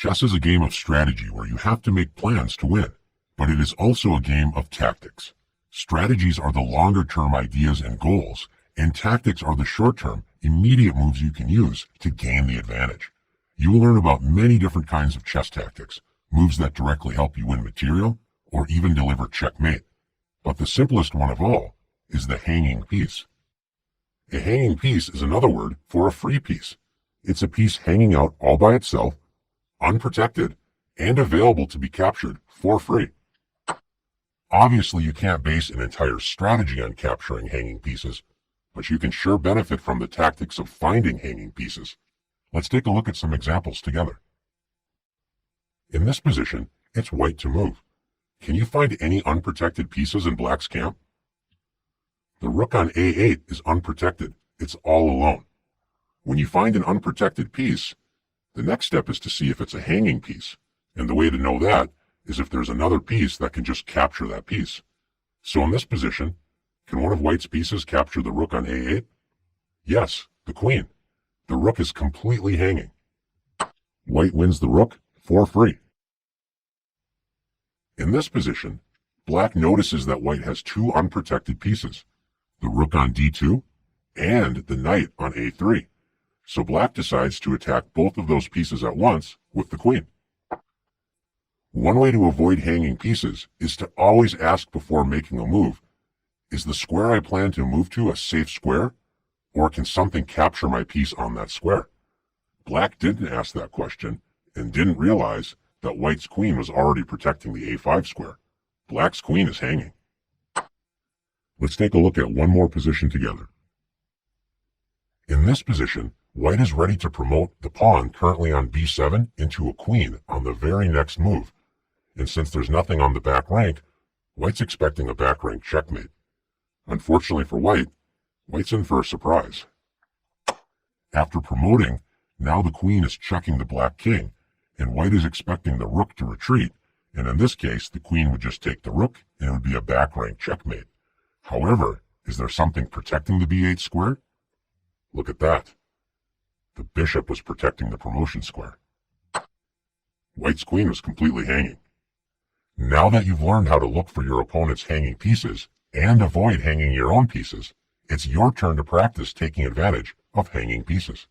Chess is a game of strategy where you have to make plans to win, but it is also a game of tactics. Strategies are the longer-term ideas and goals, and tactics are the short-term, immediate moves you can use to gain the advantage. You will learn about many different kinds of chess tactics, moves that directly help you win material, or even deliver checkmate. But the simplest one of all is the hanging piece. A hanging piece is another word for a free piece. It's a piece hanging out all by itself, unprotected, and available to be captured for free. Obviously, you can't base an entire strategy on capturing hanging pieces, but you can sure benefit from the tactics of finding hanging pieces. Let's take a look at some examples together. In this position, it's white to move. Can you find any unprotected pieces in black's camp? The rook on a8 is unprotected. It's all alone. When you find an unprotected piece, the next step is to see if it's a hanging piece, and the way to know that is if there's another piece that can just capture that piece. So in this position, can one of white's pieces capture the rook on a8? Yes, the queen. The rook is completely hanging. White wins the rook for free. In this position, black notices that white has two unprotected pieces, the rook on d2 and the knight on a3. So black decides to attack both of those pieces at once with the queen. One way to avoid hanging pieces is to always ask before making a move, is the square I plan to move to a safe square, or can something capture my piece on that square? Black didn't ask that question and didn't realize that white's queen was already protecting the a5 square. Black's queen is hanging. Let's take a look at one more position together. In this position, white is ready to promote the pawn currently on b7 into a queen on the very next move. And since there's nothing on the back rank, white's expecting a back rank checkmate. Unfortunately for white, white's in for a surprise. After promoting, now the queen is checking the black king, and white is expecting the rook to retreat, and in this case, the queen would just take the rook, and it would be a back rank checkmate. However, is there something protecting the b8 square? Look at that. The bishop was protecting the promotion square. White's queen was completely hanging. Now that you've learned how to look for your opponent's hanging pieces and avoid hanging your own pieces, it's your turn to practice taking advantage of hanging pieces.